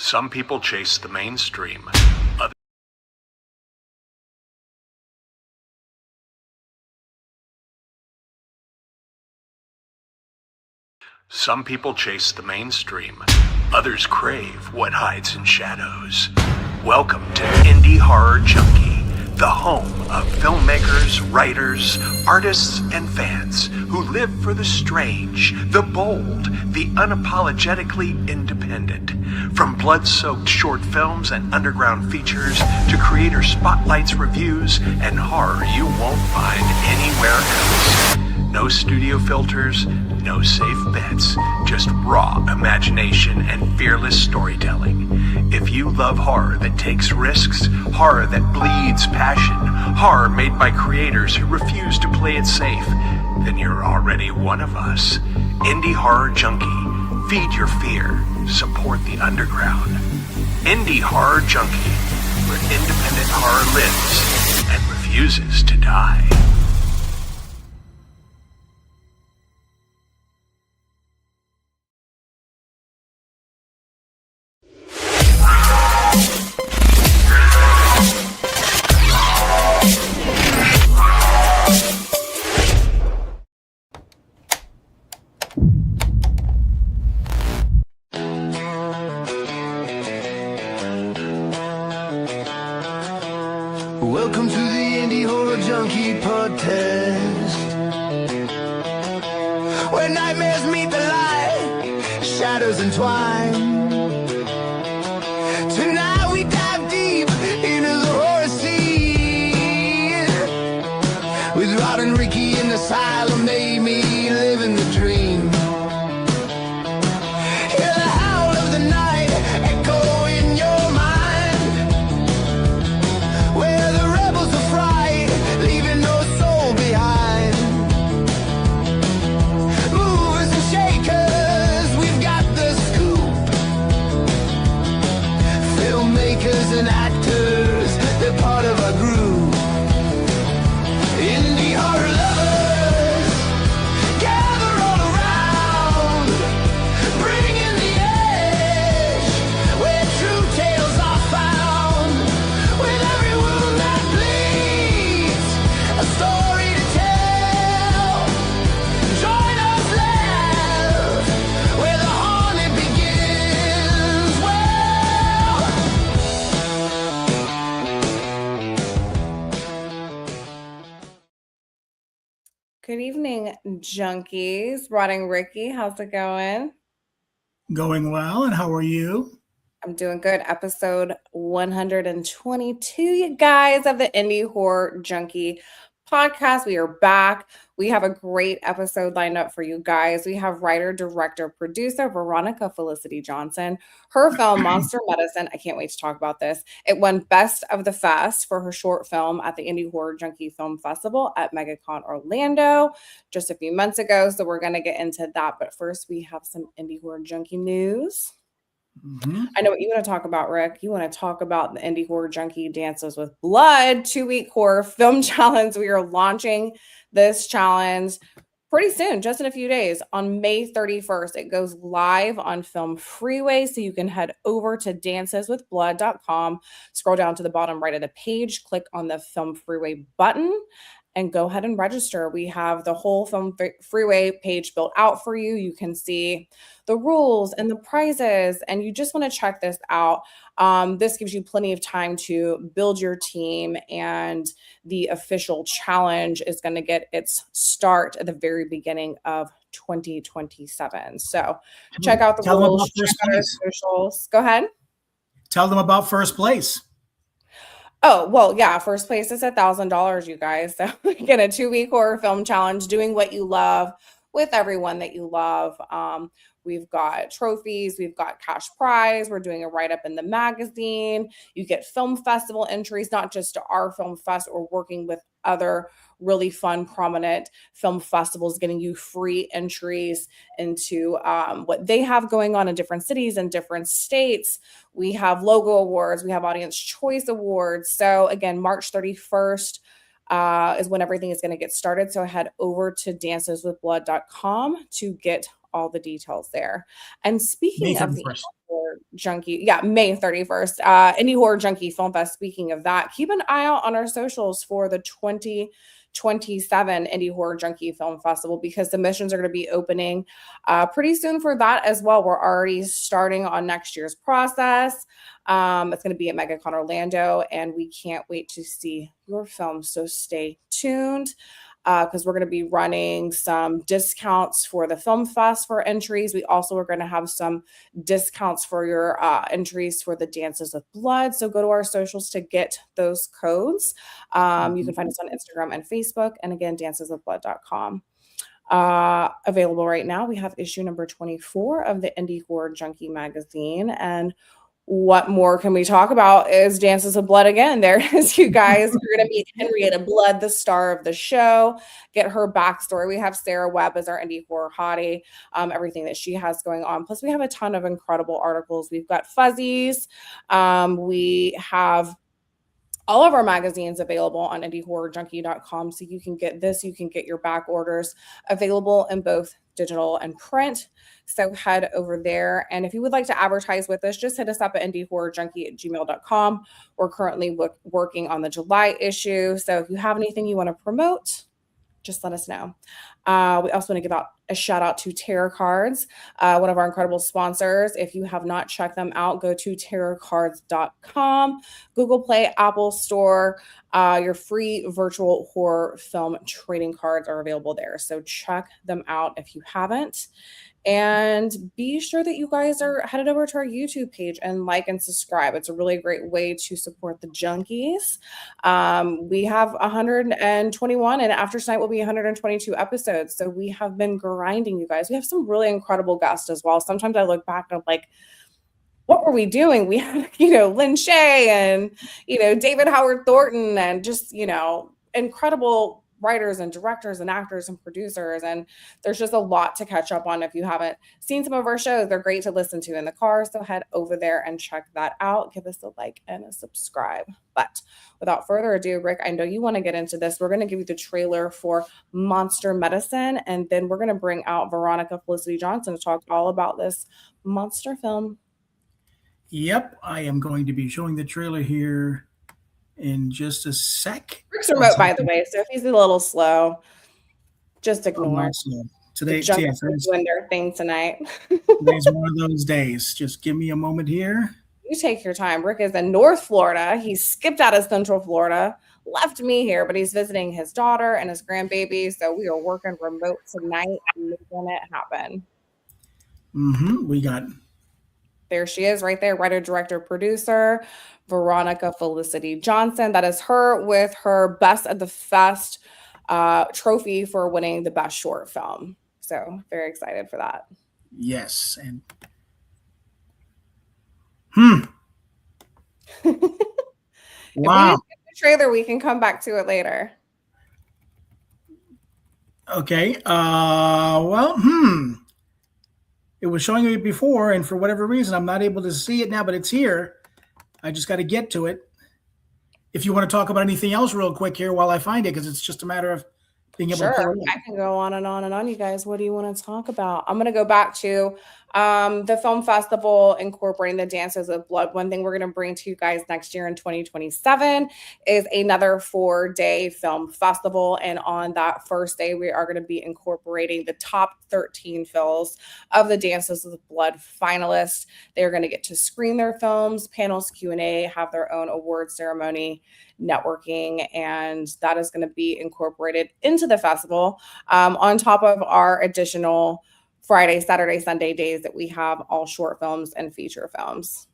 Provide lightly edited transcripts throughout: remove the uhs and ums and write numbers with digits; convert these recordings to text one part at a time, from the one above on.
Some people chase the mainstream. Some people chase the mainstream. Others crave what hides in shadows. Welcome to Indie Horror Junkie, the home of filmmakers, writers, artists, and fans who live for the strange, the bold, the unapologetically independent. From blood-soaked short films and underground features to creator spotlights, reviews, and horror you won't find anywhere else. No studio filters, no safe bets, just raw imagination and fearless storytelling. If you love horror that takes risks, horror that bleeds passion, horror made by creators who refuse to play it safe, then you're already one of us. Indie Horror Junkie. Feed your fear. Support the underground. Indie Horror Junkie, where independent horror lives and refuses to die. Welcome to the Indie Horror Junkie podcast, where nightmares meet the light, shadows entwine. Tonight we dive deep into the horror scene, with Rod and Ricky in the asylum, made me living the dream. Hear the howl of the night echo in your mind, where the rebels of fright, leaving no soul behind. Movers and shakers, we've got the scoop. Filmmakers and actors, they're part of our group. Indie horror lovers, gather all around, bringing the edge, where true tales are found. With every wound that bleeds, a story to tell. Join us, laugh, where the haunted begins. Good evening, junkies. Rod and Ricky, how's it going? Going well, and how are you? I'm doing good. Episode 122, you guys, of the Indie Horror Junkie podcast. We are back. We have a great episode lined up for you guys. We have writer, director, producer Veronica Felicity Johnson. Her film, Monster Medicine, I can't wait to talk about this. It won Best of the Fest for her short film at the Indie Horror Junkie Film Festival at MegaCon Orlando just a few months ago. So we're going to get into that. But first, we have some Indie Horror Junkie news. I know what you want to talk about, Rick. You want to talk about the Indie Horror Junkie Dances with Blood 2-week horror film challenge. We are launching this challenge pretty soon, just in a few days, on May 31st. It goes live on Film Freeway, so you can head over to danceswithblood.com, scroll down to the bottom right of the page, click on the Film Freeway button, and go ahead and register. We have the whole Film Freeway page built out for you. You can see the rules and the prizes, and you just want to check this out. This gives you plenty of time to build your team, and the official challenge is going to get its start at the very beginning of 2027. So check out the Tell them rules, about check first out our place. socials. Go ahead. Tell them about first place. Oh, well, yeah, first place is $1,000, you guys. So again, a 2-week horror film challenge, doing what you love with everyone that you love. We've got trophies, we've got cash prize, we're doing a write-up in the magazine. You get film festival entries, not just to our film fest, or working with other really fun, prominent film festivals, getting you free entries into what they have going on in different cities and different states. We have logo awards, we have audience choice awards. So again, March 31st is when everything is going to get started. So head over to danceswithblood.com to get all the details there. And May speaking of the 31st. Horror Junkie, May 31st, Indie Horror Junkie Film Fest. Speaking of that, keep an eye out on our socials for the 2027 Indie Horror Junkie Film Festival, because submissions are going to be opening pretty soon for that as well. We're already starting on next year's process. It's going to be at MegaCon Orlando, and we can't wait to see your film. So stay tuned, because we're going to be running some discounts for the film fest for entries. We also are going to have some discounts for your entries for the Dances with Blood. So go to our socials to get those codes. You can find us on Instagram and Facebook, and again, danceswithblood.com. Available right now, we have issue number 24 of the Indie Horror Junkie magazine. And what more can we talk about is Dances of Blood again. There it is, you guys. We're going to meet Henrietta Blood, the star of the show, get her backstory. We have Sarah Webb as our indie horror hottie, everything that she has going on. Plus, we have a ton of incredible articles. We've got Fuzzies. We have all of our magazines available on indiehorrorjunkie.com. So you can get this, you can get your back orders available in both digital and print. So head over there. And if you would like to advertise with us, just hit us up at indiehorrorjunkie@gmail.com. We're currently working on the July issue. So if you have anything you want to promote, just let us know. We also want to give out a shout out to Tarot Cards, one of our incredible sponsors. If you have not checked them out, go to tarotcards.com, Google Play, Apple Store. Your free virtual horror film trading cards are available there. So check them out if you haven't. And be sure that you guys are headed over to our YouTube page and like and subscribe. It's a really great way to support the Junkies. We have 121, and after tonight will be 122 episodes. So we have been grinding, you guys. We have some really incredible guests as well. Sometimes I look back and I'm like, what were we doing? We had, Lynn Shay and, David Howard Thornton, and just, incredible writers and directors and actors and producers. And there's just a lot to catch up on. If you haven't seen some of our shows, they're great to listen to in the car. So head over there and check that out. Give us a like and a subscribe. But without further ado, Rick, I know you want to get into this. We're going to give you the trailer for Monster Medicine, and then we're going to bring out Veronica Felicity Johnson to talk all about this monster film. Yep, I am going to be showing the trailer here in just a sec. Rick's remote, by the way, so if he's a little slow, just ignore. Today, doing their thing tonight. Today's one of those days. Just give me a moment here. You take your time. Rick is in North Florida. He skipped out of Central Florida, left me here, but he's visiting his daughter and his grandbaby. So we are working remote tonight and making it happen. We got. There she is right there, writer, director, producer, Veronica Felicity Johnson. That is her with her Best of the Fest trophy for winning the best short film. So very excited for that. Yes. And wow. If we get the trailer, we can come back to it later. Okay. It was showing me before, and for whatever reason, I'm not able to see it now, but it's here. I just got to get to it. If you want to talk about anything else real quick here while I find it, because it's just a matter of being able to pull it. I can go on and on and on, you guys. What do you want to talk about? I'm going to go back to the film festival incorporating the Dances of Blood. One thing we're going to bring to you guys next year in 2027 is another 4-day film festival. And on that first day, we are going to be incorporating the top 13 films of the Dances of Blood finalists. They're going to get to screen their films, panels, Q&A, have their own award ceremony, networking, and that is going to be incorporated into the festival on top of our additional Friday, Saturday, Sunday days that we have all short films and feature films.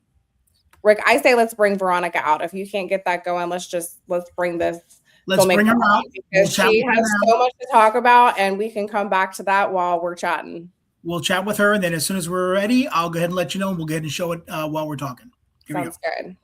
Rick, I say let's bring Veronica out. If you can't get that going, let's bring this. Let's bring her out because she has so much to talk about, and we can come back to that while we're chatting. We'll chat with her, and then as soon as we're ready, I'll go ahead and let you know, and we'll go ahead and show it while we're talking. Sounds good.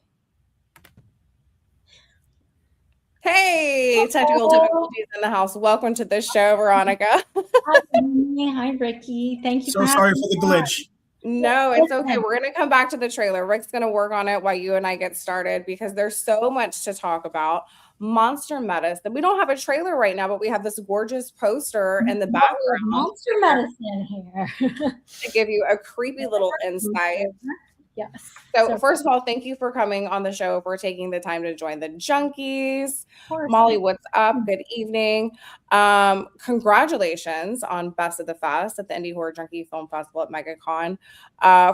Hey, technical difficulties in the house. Welcome to the show, Veronica. Hi, Ricky. Thank you. So sorry for the glitch. No, it's okay. We're going to come back to the trailer. Rick's going to work on it while you and I get started because there's so much to talk about. Monster Medicine. We don't have a trailer right now, but we have this gorgeous poster in the background Monster medicine here. to give you a creepy little insight. Yes. So first of all, thank you for coming on the show, for taking the time to join the Junkies. Of course. Molly, what's up? Good evening. Congratulations on Best of the Fest at the Indie Horror Junkie Film Festival at MegaCon.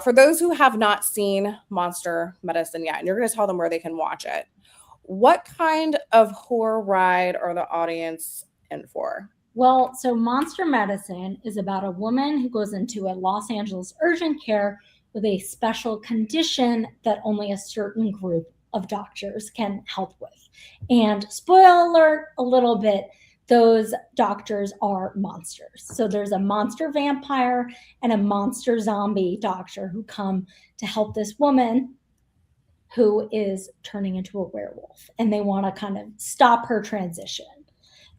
For those who have not seen Monster Medicine yet, and you're going to tell them where they can watch it, what kind of horror ride are the audience in for? Well, so Monster Medicine is about a woman who goes into a Los Angeles urgent care with a special condition that only a certain group of doctors can help with. And spoiler alert a little bit, those doctors are monsters. So there's a monster vampire and a monster zombie doctor who come to help this woman who is turning into a werewolf. And they want to kind of stop her transition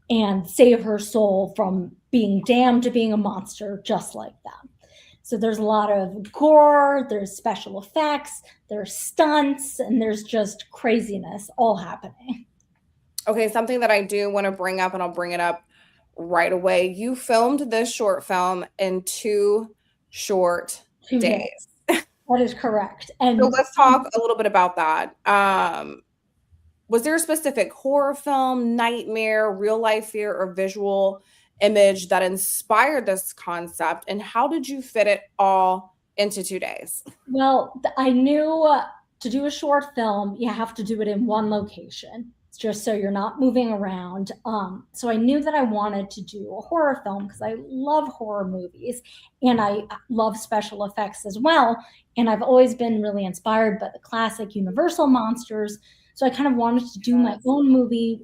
and save her soul from being damned to being a monster just like them. So there's a lot of gore, there's special effects, there's stunts, and there's just craziness all happening. Okay, something that I do want to bring up, and I'll bring it up right away. You filmed this short film in 2 short days. That is correct. And so let's talk a little bit about that. Was there a specific horror film, nightmare, real life fear, or visual image that inspired this concept, and how did you fit it all into 2 days? Well, I knew to do a short film, you have to do it in one location, just so you're not moving around. So I knew that I wanted to do a horror film because I love horror movies and I love special effects as well. And I've always been really inspired by the classic Universal monsters. So I kind of wanted to do my own movie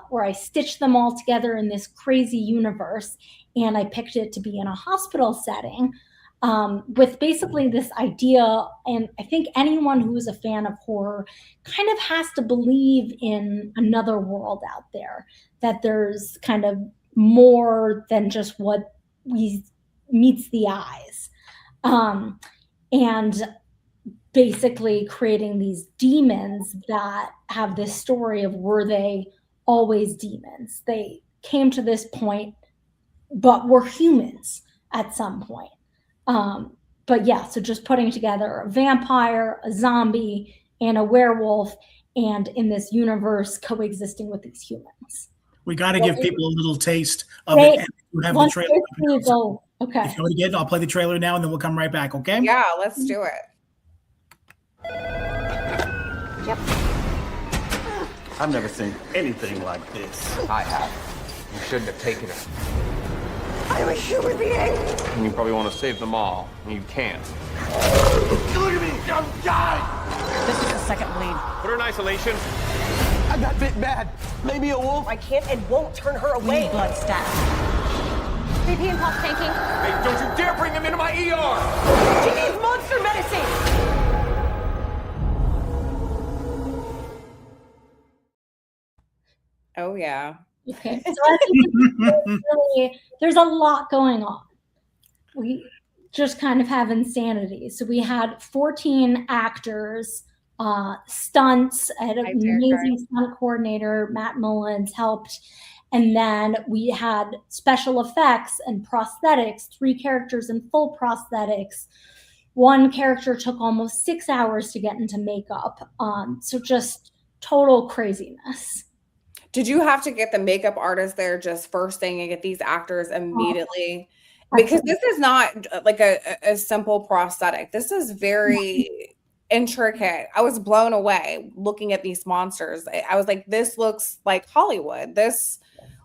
where I stitched them all together in this crazy universe. And I picked it to be in a hospital setting with basically this idea. And I think anyone who is a fan of horror kind of has to believe in another world out there, that there's kind of more than just what meets the eyes. And basically creating these demons that have this story of, were they always demons? They came to this point, but were humans at some point. But yeah, so just putting together a vampire, a zombie, and a werewolf, and in this universe coexisting with these humans. We got to give people a little taste of it. And you have the trailer. Go. Okay. If you want to get it, I'll play the trailer now, and then we'll come right back. Okay? Yeah, let's do it. Yep. I've never seen anything like this. I have. You shouldn't have taken it. I'm a human being. And you probably want to save them all, and you can't. Look at me! I'm dying! This is the second bleed. Put her in isolation. I got bit bad. Maybe a wolf. I can't and won't turn her away. Need blood stats. BP and pulse tanking. Hey, don't you dare bring him into my ER! She needs monster medicine! Oh, yeah. Okay. So I think there's a lot going on. We just kind of have insanity. So we had 14 actors, stunts. I had an amazing stunt coordinator, Matt Mullins, helped. And then we had special effects and prosthetics, 3 characters in full prosthetics. 1 character took almost 6 hours to get into makeup. So just total craziness. Did you have to get the makeup artist there just first thing and get these actors immediately? Because this is not like a simple prosthetic. This is very intricate. I was blown away looking at these monsters. I was like, this looks like Hollywood. This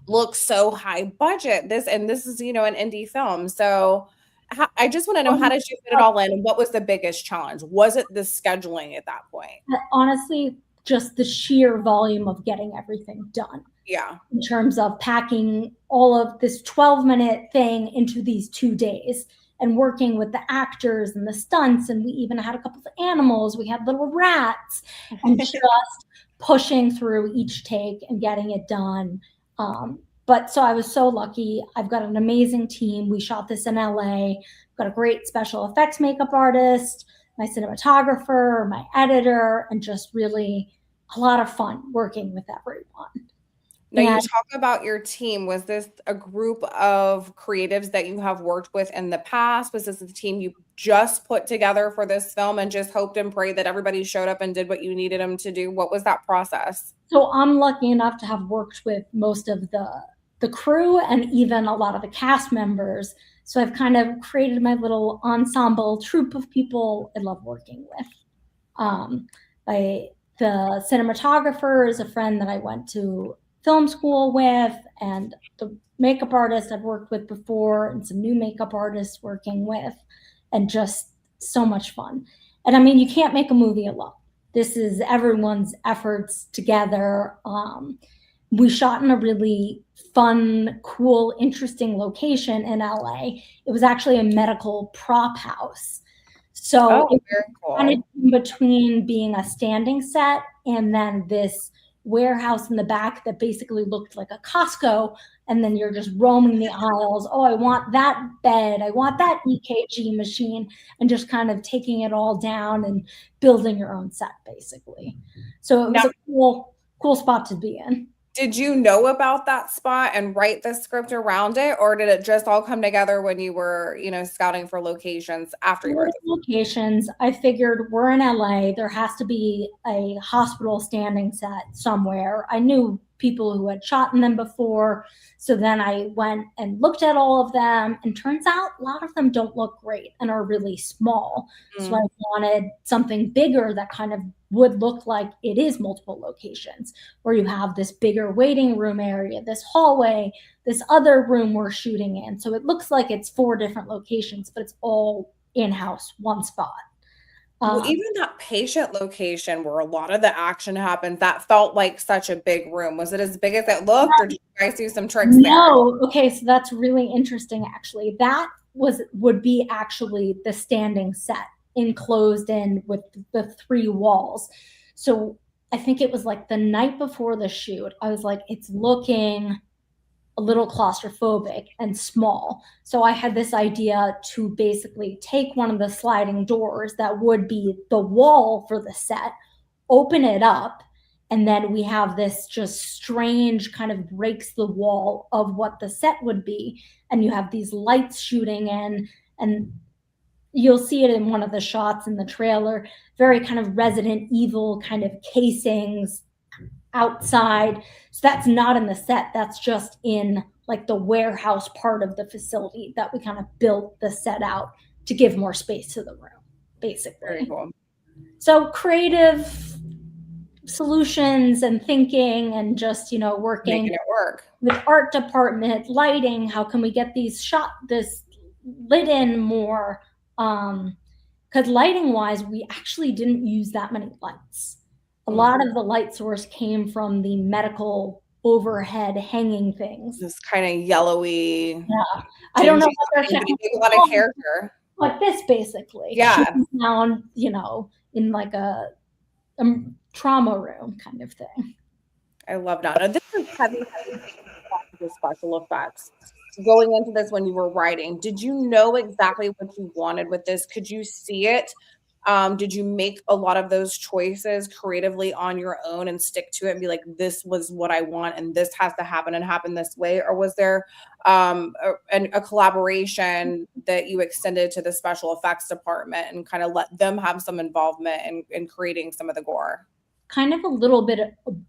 looks so high budget. This is, an indie film. So I just want to know, how did you fit it all in? And what was the biggest challenge? Was it the scheduling at that point? Honestly, just the sheer volume of getting everything done. Yeah. In terms of packing all of this 12-minute thing into these 2 days and working with the actors and the stunts. And we even had a couple of animals. We had little rats and just pushing through each take and getting it done. But so I was so lucky. I've got an amazing team. We shot this in LA. I've got a great special effects makeup artist, my cinematographer, my editor, and just really a lot of fun working with everyone. Now, you And talk about your team. Was this a group of creatives that you have worked with in the past? Was this a team you just put together for this film and just hoped and prayed that everybody showed up and did what you needed them to do? What was that process? so I'm lucky enough to have worked with most of the crew and even a lot of the cast members. So I've kind of created my little ensemble troupe of people I love working with. The cinematographer is a friend that I went to film school with, and the makeup artist I've worked with before, and some new makeup artists working with, and just so much fun. And I mean, you can't make a movie alone. This is everyone's efforts together. We shot in a really fun, cool, interesting location in LA. It was actually a medical prop house. So Oh, it very cool. kind of in between being a standing set and then this warehouse in the back that basically looked like a Costco. And then you're just roaming the aisles. Oh, I want that bed. I want that EKG machine, and just kind of taking it all down and building your own set, basically. So it was Now, a cool spot to be in. did you know about that spot and write the script around it, or did it just all come together when you were, scouting for locations after you wrote it? Locations, I figured we're in LA. There has to be a hospital standing set somewhere. I knew people who had shot in them before. So then I went and looked at all of them, and turns out a lot of them don't look great and are really small. So I wanted something bigger that kind of would look like it is multiple locations, where you have this bigger waiting room area, this hallway, this other room we're shooting in. So it looks like it's 4 different locations, but it's all in-house, one spot. Well, even that patient location where a lot of the action happens, that felt like such a big room. Was it as big as it looked, or did you guys do some tricks there? No. Okay, so that's really interesting, actually. That would be actually the standing set, enclosed in with the 3 walls. So I think it was like the night before the shoot, I was like, it's looking a little claustrophobic and small. So I had this idea to basically take one of the sliding doors that would be the wall for the set, open it up, and then we have this just strange kind of breaks the wall of what the set would be. And you have these lights shooting in, and you'll see it in one of the shots in the trailer, very kind of Resident Evil kind of casings outside. So that's not in the set. That's just in like the warehouse part of the facility that we kind of built the set out to give more space to the room, basically. Very cool. So creative solutions and thinking, and just, working Making it work. with art department, lighting. How can we get this lit in more? Because lighting wise, we actually didn't use that many lights. A lot of the light source came from the medical overhead hanging things. This kind of yellowy. Yeah. I don't know what they're but you make a lot of character. like this, basically. Yeah. Down, in like a trauma room kind of thing. I love that. Now, this is heavy special effects. Going into this when you were writing, did you know exactly what you wanted with this? Could you see it? Did you make a lot of those choices creatively on your own and stick to it and be like, this was what I want and this has to happen and happen this way? Or was there a collaboration that you extended to the special effects department and kind of let them have some involvement in creating some of the gore? Kind of a little bit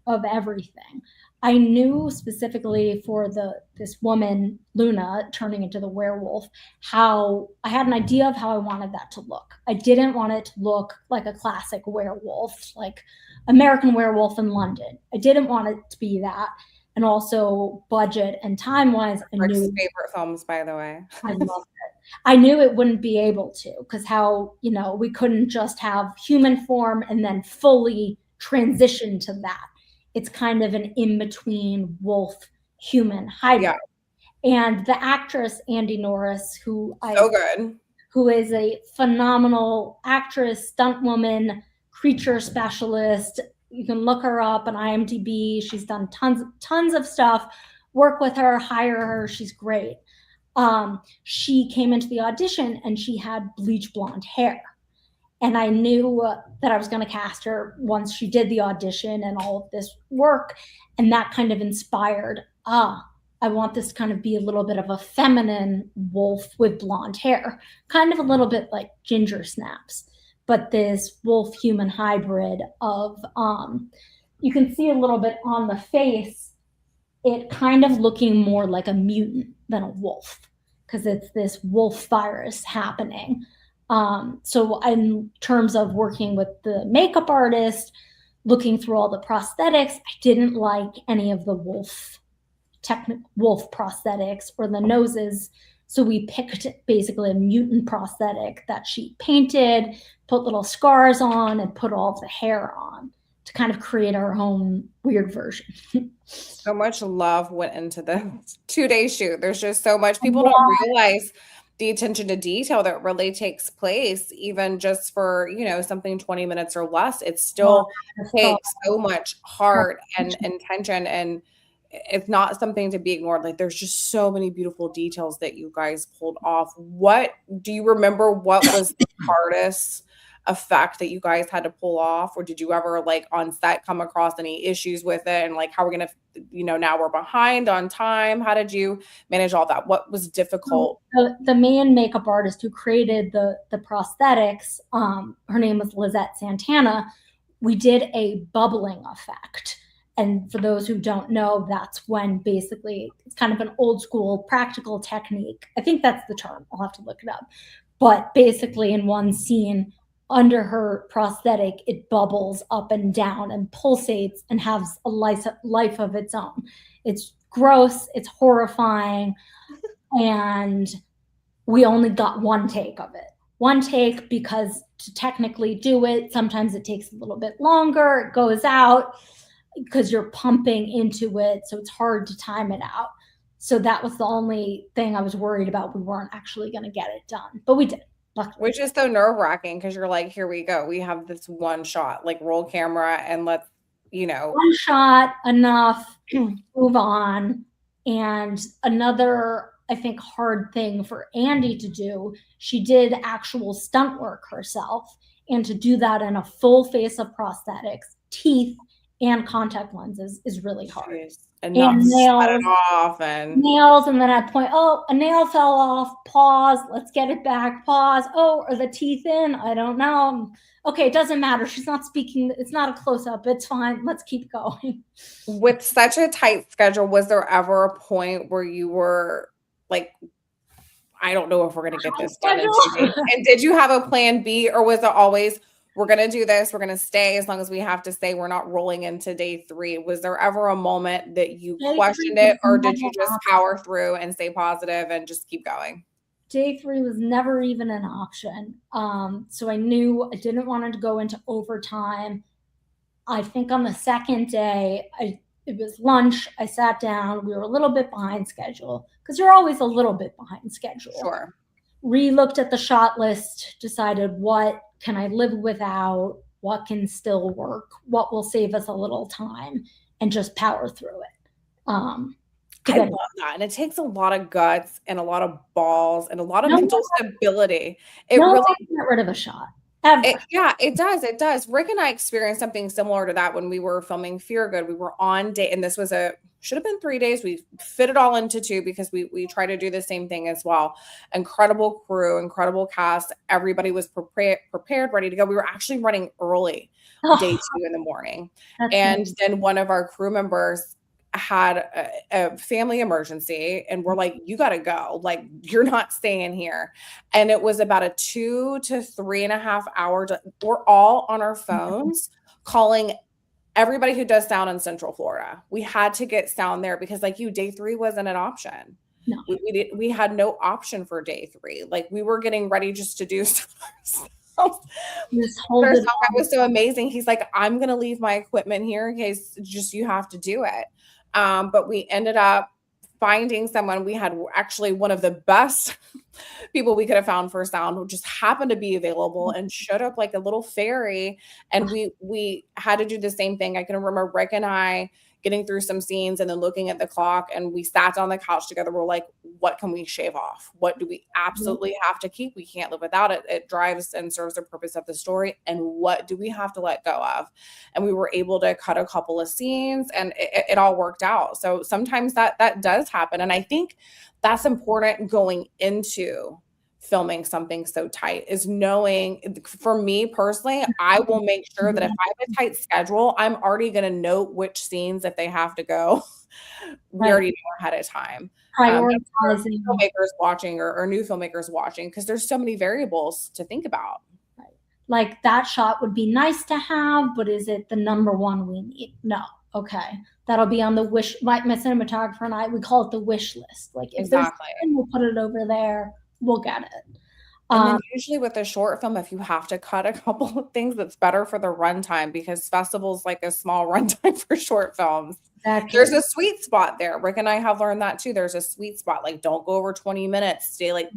of everything. I knew specifically for this woman, Luna, turning into the werewolf, how I had an idea of how I wanted that to look. I didn't want it to look like a classic werewolf, like American Werewolf in London. I didn't want it to be that. And also budget and time-wise, I knew favorite films, by the way. I loved it. I knew it wouldn't be able to, because how, we couldn't just have human form and then fully transition to that. It's kind of an in-between wolf human hybrid. Yeah. And the actress Andy Norris, who is a phenomenal actress, stunt woman, creature specialist. You can look her up on IMDb. She's done tons of stuff. Work with her, hire her. She's great. She came into the audition and she had bleach blonde hair. And I knew that I was going to cast her once she did the audition and all of this work. And that kind of inspired, I want this to kind of be a little bit of a feminine wolf with blonde hair, kind of a little bit like Ginger Snaps, but this wolf human hybrid of, you can see a little bit on the face, it kind of looking more like a mutant than a wolf because it's this wolf virus happening. So in terms of working with the makeup artist, looking through all the prosthetics, I didn't like any of the wolf prosthetics or the noses. So we picked basically a mutant prosthetic that she painted, put little scars on, and put all of the hair on to kind of create our own weird version. So much love went into the 2-day shoot. There's just so much. People don't realize the attention to detail that really takes place, even just for, something 20 minutes or less. It still takes so much heart and intention, and it's not something to be ignored. Like, there's just so many beautiful details that you guys pulled off. What do you remember? What was the hardest effect that you guys had to pull off? Or did you ever, like, on set come across any issues with it, and like, how we're gonna, now we're behind on time? How did you manage all that? What was difficult? The main makeup artist who created the prosthetics, her name was Lizette Santana. We did a bubbling effect. And for those who don't know, that's when basically it's kind of an old school practical technique. I think that's the term. I'll have to look it up. But basically in one scene, under her prosthetic, it bubbles up and down and pulsates and has a life of its own. It's gross. It's horrifying. And we only got one take of it. One take, because to technically do it, sometimes it takes a little bit longer. It goes out because you're pumping into it. So it's hard to time it out. So that was the only thing I was worried about. We weren't actually going to get it done, but we did. Luckily. Which is so nerve-wracking because you're like, here we go. We have this one shot, like, roll camera and let's, one shot, enough, move on. And another, I think, hard thing for Andy to do, she did actual stunt work herself. And to do that in a full face of prosthetics, teeth, and contact lenses is really hard. Jeez. And nails off and nails, and then I point, a nail fell off, pause, let's get it back, pause, are the teeth in? I don't know. Okay, it doesn't matter. She's not speaking, it's not a close-up, it's fine, let's keep going. With such a tight schedule, was there ever a point where you were like, I don't know if we're going to get this done in 2 days? And did you have a plan B, or was it always, we're going to do this, we're going to stay as long as we have to stay, we're not rolling into day 3? Was there ever a moment that you questioned it, or did you just power through and stay positive and just keep going? Day 3 was never even an option. So I knew I didn't want to go into overtime. I think on the second day, it was lunch. I sat down. We were a little bit behind schedule because you're always a little bit behind schedule. Sure. Re-looked at the shot list, decided what can I live without, what can still work, what will save us a little time, and just power through it. I love that. And it takes a lot of guts and a lot of balls and a lot of mental stability. It really get rid of a shot. It does. It does. Rick and I experienced something similar to that when we were filming Fear Good. We were on day, and this was should have been 3 days. We fit it all into 2 because we try to do the same thing as well. Incredible crew, incredible cast. Everybody was prepared, ready to go. We were actually running early, day 2 in the morning. And then one of our crew members had a family emergency, and we're like, you got to go. Like, you're not staying here. And it was about a 2 to 3.5 hour. We're all on our phones calling everybody who does sound in Central Florida. We had to get sound there because, like day 3 wasn't an option. No. We had no option for day 3. Like, we were getting ready just to do stuff. First song was so amazing. He's like, I'm going to leave my equipment here in case just you have to do it. But we ended up finding someone. We had actually one of the best people we could have found for sound, who just happened to be available and showed up like a little fairy. And we had to do the same thing. I can remember Rick and I getting through some scenes and then looking at the clock, and we sat on the couch together. We're like, what can we shave off? What do we absolutely have to keep? We can't live without it. It drives and serves the purpose of the story. And what do we have to let go of? And we were able to cut a couple of scenes, and it all worked out. So sometimes that does happen. And I think that's important going into filming something so tight, is knowing, for me personally, I will make sure that if I have a tight schedule, I'm already going to know which scenes, if they have to go, we already know ahead of time. Prioritizing Filmmakers watching or new filmmakers watching, because there's so many variables to think about. Like, that shot would be nice to have, but is it the number one we need? No. Okay. That'll be on the wish. My cinematographer and I, we call it the wish list. Like, if there's something, we'll put it over there. We'll get it. And then usually with a short film, if you have to cut a couple of things, that's better for the runtime, because festivals like a small runtime for short films. Exactly. There's a sweet spot there. Rick and I have learned that too. There's a sweet spot. Like, don't go over 20 minutes. Stay like,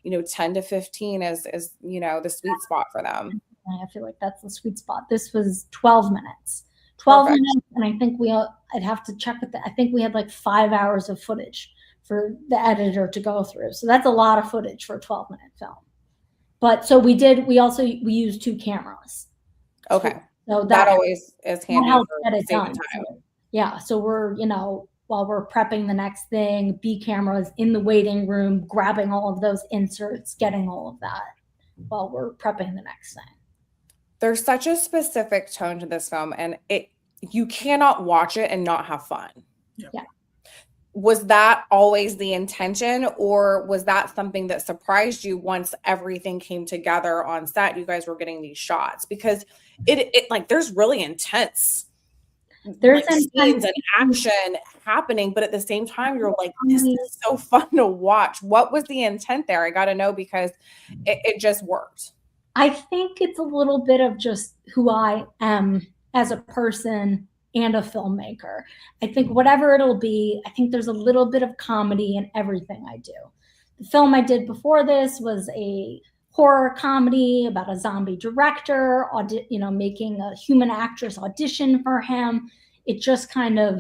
10 to 15 is the sweet spot for them. I feel like that's the sweet spot. This was 12 minutes. 12 Perfect. minutes, and I think I'd have to check with I think we had like 5 hours of footage for the editor to go through. So that's a lot of footage for a 12-minute film. But so we used 2 cameras. Okay. So that always is handy for get it saving done. time. So, yeah. So we're, while we're prepping the next thing, B cameras in the waiting room, grabbing all of those inserts, getting all of that while we're prepping the next thing. There's such a specific tone to this film, and you cannot watch it and not have fun. Yeah. Was that always the intention, or was that something that surprised you once everything came together on set? You guys were getting these shots, because it like, there's really intense, scenes and action happening, but at the same time, you're like, this is so fun to watch. What was the intent there? I got to know, because it just worked. I think it's a little bit of just who I am as a person and a filmmaker. I think whatever it'll be, I think there's a little bit of comedy in everything I do. The film I did before this was a horror comedy about a zombie director, making a human actress audition for him. It just kind of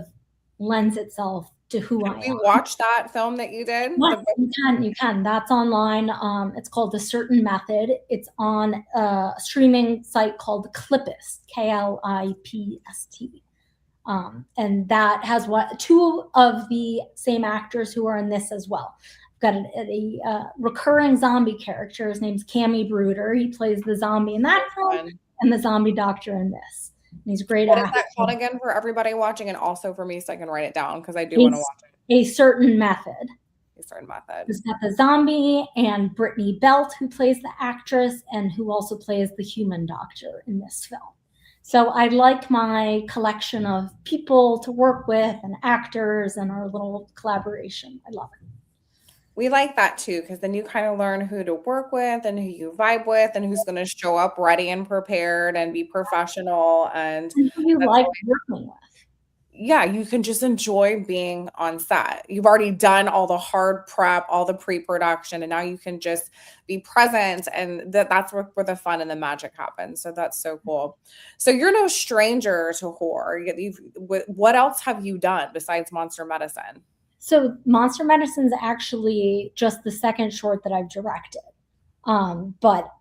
lends itself to who I am. Can we watch that film that you did? Yes, you can. That's online. It's called The Certain Method. It's on a streaming site called Clipist, Klipst. And that has 2 of the same actors who are in this as well. I've got a recurring zombie character. His name's Cammy Bruder. He plays the zombie in that film and the zombie doctor in this. And he's great. What is that called again for everybody watching, and also for me, so I can write it down, because I do want to watch it? A Certain Method. A Certain Method. It's got the zombie and Brittany Belt, who plays the actress and who also plays the human doctor in this film. So I like my collection of people to work with and actors and our little collaboration. I love it. We like that too, because then you kind of learn who to work with and who you vibe with and who's going to show up ready and prepared and be professional. And who you like working with. Yeah, you can just enjoy being on set. You've already done all the hard prep, all the pre-production, and now you can just be present, and that's where the fun and the magic happens. So that's so cool. So you're no stranger to horror. What else have you done besides Monster Medicine? So Monster Medicine is actually just the second short that I've directed. But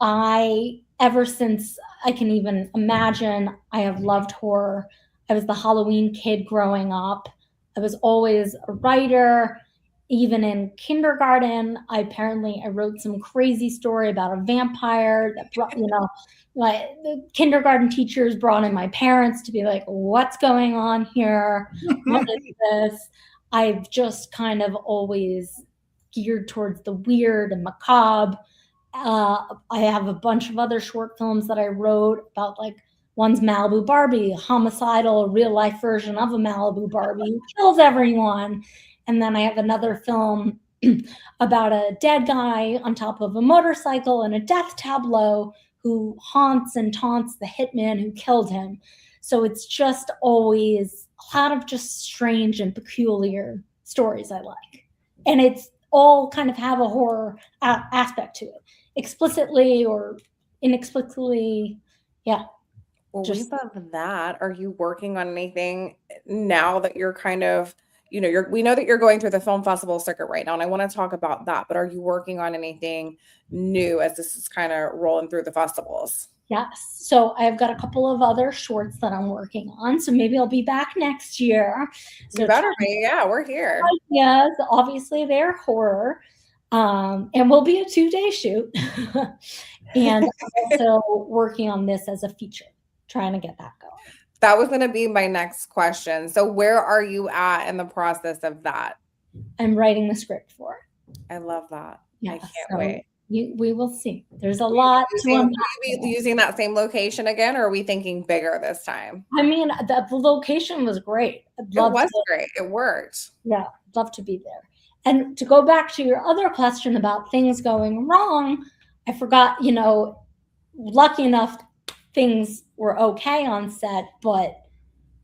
ever since I can even imagine, I have loved horror. I was the Halloween kid growing up. I was always a writer. Even in kindergarten, I wrote some crazy story about a vampire that brought, the kindergarten teachers brought in my parents to be like, what's going on here? What is this? I've just kind of always geared towards the weird and macabre. I have a bunch of other short films that I wrote about, like, one's Malibu Barbie, homicidal, real-life version of a Malibu Barbie who kills everyone. And then I have another film about a dead guy on top of a motorcycle in a death tableau who haunts and taunts the hitman who killed him. So it's just always a lot of just strange and peculiar stories I like. And it's all kind of have a horror aspect to it, explicitly or inexplicably. Yeah. Well, we Just love that. Are you working on anything now that you're kind of, we know that you're going through the film festival circuit right now, and I want to talk about that, but are you working on anything new as this is kind of rolling through the festivals? yes. So I've got a couple of other shorts that I'm working on. So maybe I'll be back next year. You So better be. Yeah, we're here. yes, obviously they're horror. And will be a 2-day shoot. And I'm also working on this as a feature, trying to get that going. That was going to be my next question. So where are you at in the process of that? I'm writing the script for it. I love that. Yeah, I can't so wait. we will see. There's a lot to Will unpack. you be using that same location again, or are we thinking bigger this time? I mean, the location was great. It was great. It worked. Yeah, I'd love to be there. And to go back to your other question about things going wrong, I forgot, lucky enough, things were okay on set, but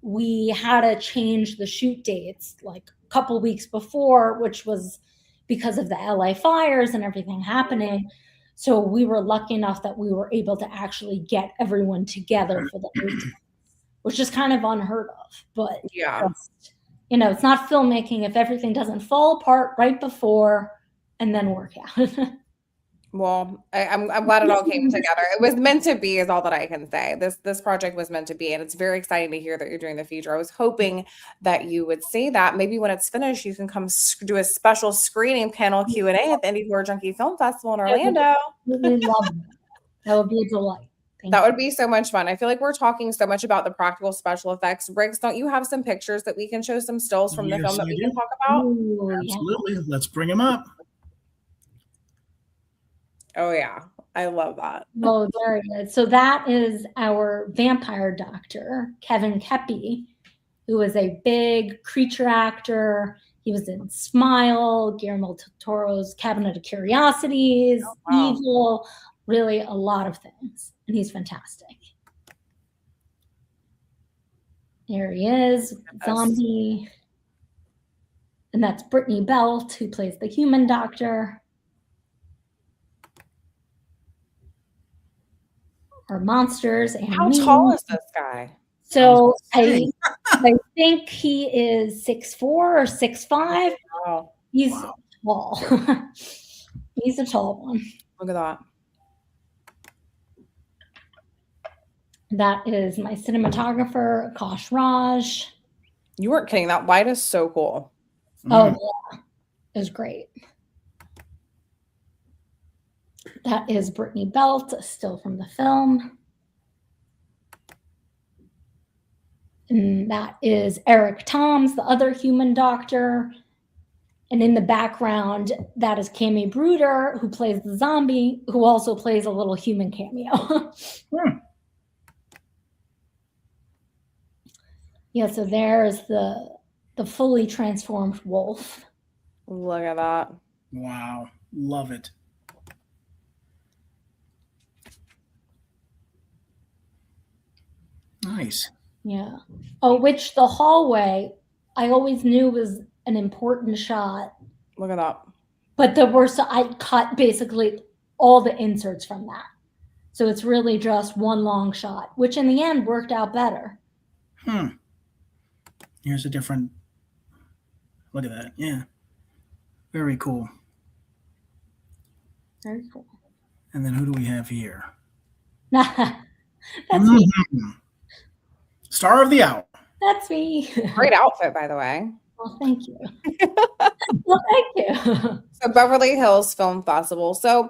we had to change the shoot dates like a couple weeks before, which was because of the LA fires and everything happening. So we were lucky enough that we were able to actually get everyone together for the 18th, which is kind of unheard of. But Yeah. it's not filmmaking if everything doesn't fall apart right before and then work out. Well, I'm glad it all came together. It was meant to be, is all that I can say. This project was meant to be, and it's very exciting to hear that you're doing the feature. I was hoping that you would say that. Maybe when it's finished, you can come do a special screening panel Q&A at the Indie Horror Junkie Film Festival in Orlando. We love that. That would be a delight. That would be so much fun. I feel like we're talking so much about the practical special effects. Briggs, don't you have some pictures that we can show, some stills from the film that we can talk about? Ooh, Absolutely. Yeah. Let's bring them up. Oh, yeah. I love that. Oh, very good. So that is our vampire doctor, Kevin Kepi, who is a big creature actor. He was in Smile, Guillermo del Toro's Cabinet of Curiosities, Evil, really a lot of things. And he's fantastic. There he is, zombie. And that's Brittany Belt, who plays the human doctor. Or monsters. And how tall is this guy? So I think he is 6'4" or 6'5". Wow. He's tall. He's a tall one. Look at that. That is my cinematographer, Akash Raj. You weren't kidding. That light is so cool. Oh, yeah. It was great. That is Brittany Belt, still from the film. And that is Eric Toms, the other human doctor. And in the background, that is Cami Bruder, who plays the zombie, who also plays a little human cameo. Yeah, so there's the fully transformed wolf. Look at that. Wow. Love it. Nice. Yeah. Oh, which the hallway, I always knew was an important shot. Look at that. But I cut basically all the inserts from that. So it's really just one long shot, which in the end worked out better. Here's a different, look at that. Yeah. Very cool. Very cool. And then who do we have here? That's me. Star of the hour. That's me. Great outfit, by the way. Well, thank you. Well, thank you. So Beverly Hills Film Festival. So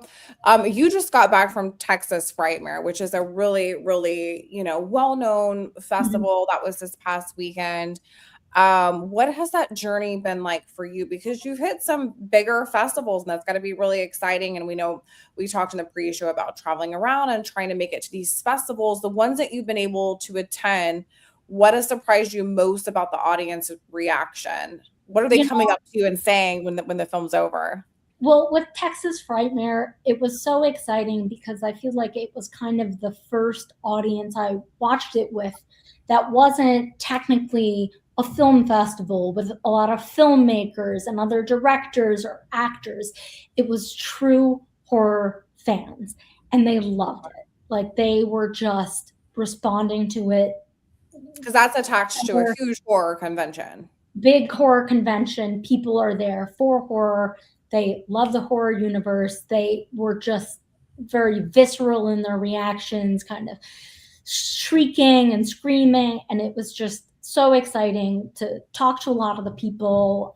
you just got back from Texas Frightmare, which is a really, really, well-known festival that was this past weekend. What has that journey been like for you? Because you've hit some bigger festivals and that's got to be really exciting. And we know we talked in the pre-show about traveling around and trying to make it to these festivals, the ones that you've been able to attend. What has surprised you most about the audience reaction? What are they coming up to you and saying when the film's over? Well, with Texas Frightmare, it was so exciting because I feel like it was kind of the first audience I watched it with that wasn't technically a film festival with a lot of filmmakers and other directors or actors. It was true horror fans, and they loved it. Like, they were just responding to it. Because that's attached to a huge horror convention. Big horror convention. People are there for horror. They love the horror universe. They were just very visceral in their reactions, kind of shrieking and screaming. And it was just so exciting to talk to a lot of the people,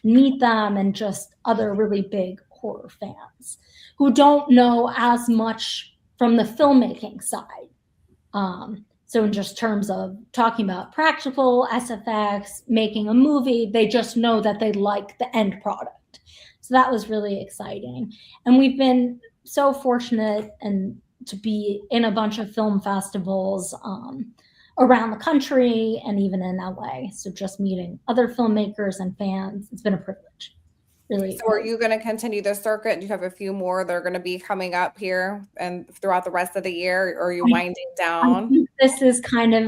meet them, and just other really big horror fans who don't know as much from the filmmaking side. So in just terms of talking about practical SFX, making a movie, they just know that they like the end product. So that was really exciting. And we've been so fortunate and to be in a bunch of film festivals around the country and even in LA. So just meeting other filmmakers and fans, it's been a privilege. Really. So are you going to continue the circuit? Do you have a few more that are going to be coming up here and throughout the rest of the year? Or are you winding down? I think this is kind of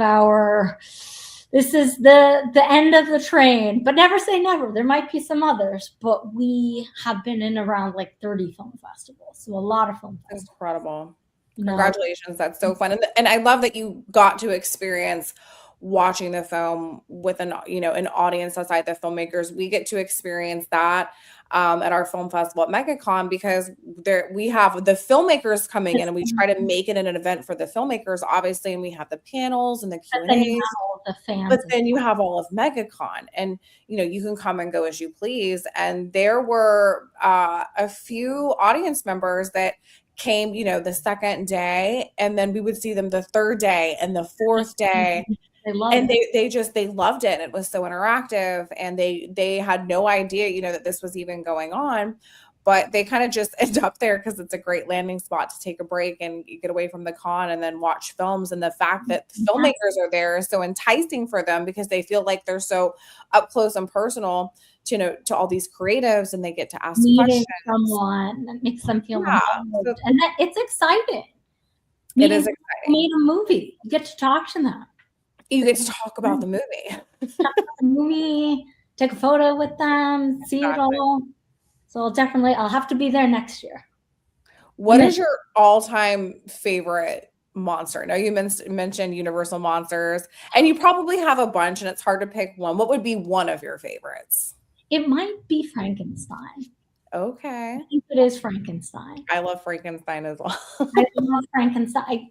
this is the end of the train, but never say never. There might be some others, but we have been in around like 30 film festivals. So a lot of film festivals. Incredible. Congratulations. That's so fun. And I love that you got to experience watching the film with an audience outside the filmmakers. We get to experience that at our film festival at MegaCon, because we have the filmmakers coming in and we try to make it an event for the filmmakers, obviously, and we have the panels and the Q&As. But then you have all of MegaCon, and you can come and go as you please. And there were a few audience members that came, the second day, and then we would see them the third day and the fourth day. They loved it. It was so interactive, and they had no idea, that this was even going on, but they kind of just end up there because it's a great landing spot to take a break and get away from the con and then watch films. And the fact that the filmmakers are there is so enticing for them because they feel like they're so up close and personal to all these creatives, and they get to ask questions. Someone that makes them feel involved. And it's exciting. It is exciting. Made a movie. You get to talk to them. You get to talk about the movie. Take a photo with them, see it all. So I'll have to be there next year. What is your all-time favorite monster? Now you mentioned Universal Monsters, and you probably have a bunch, and it's hard to pick one. What would be one of your favorites? It might be Frankenstein. Okay. I think it is Frankenstein. I love Frankenstein as well. I love Frankenstein.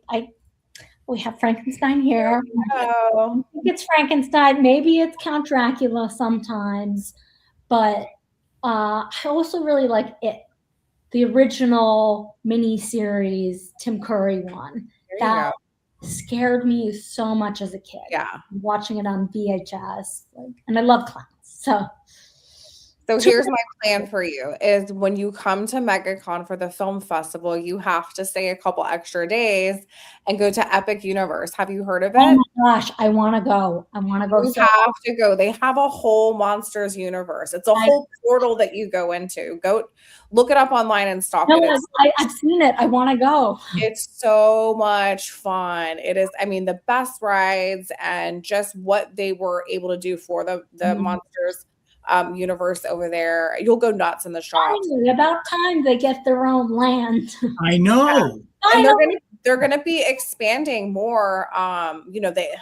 We have Frankenstein here. I think it's Frankenstein. Maybe it's Count Dracula sometimes. But I also really like It. The original mini-series Tim Curry one. That scared me so much as a kid. Yeah. Watching it on VHS. And I love clowns. So here's my plan for you is when you come to MegaCon for the film festival, you have to stay a couple extra days and go to Epic Universe. Have you heard of it? Oh my gosh, I want to go. You have to go. They have a whole Monsters universe. It's a whole portal that you go into. Go look it up online and stalk it. I've seen it. I want to go. It's so much fun. It is, the best rides and just what they were able to do for the Monsters universe over there. You'll go nuts in the shops. Finally, about time they get their own land. I know. And they're gonna be expanding more. They're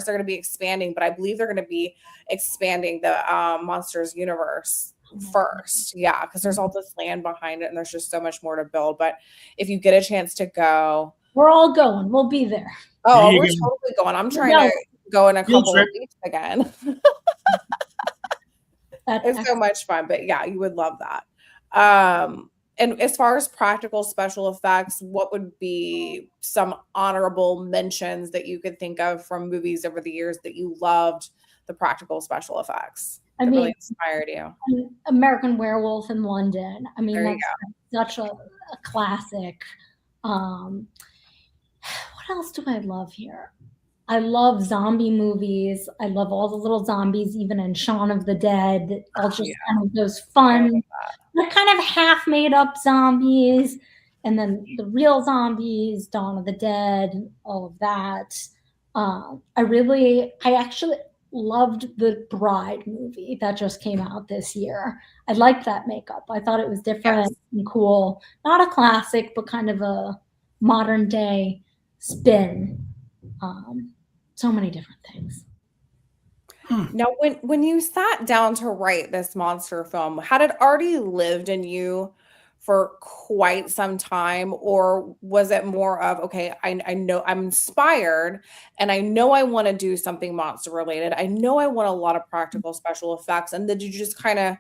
gonna be expanding, but I believe they're gonna be expanding the Monsters universe first. Yeah, because there's all this land behind it and there's just so much more to build. But if you get a chance to go, we're all going. We'll be there. Oh, we're totally going. I'm trying to go in a couple of weeks again. It's so much fun, but yeah, you would love that. And as far as practical special effects, what would be some honorable mentions that you could think of from movies over the years that you loved the practical special effects that really inspired you? American Werewolf in London. That's such a classic. What else do I love here? I love zombie movies. I love all the little zombies, even in Shaun of the Dead. All just kind of those fun, they're kind of half made up zombies. And then the real zombies, Dawn of the Dead, all of that. I actually loved the Bride movie that just came out this year. I liked that makeup. I thought it was different and cool. Not a classic, but kind of a modern day spin So many different things. Now, when you sat down to write this monster film, had it already lived in you for quite some time, or was it more of, okay, I know I'm inspired and I know I want to do something monster related. I know I want a lot of practical special effects. And did you just kind of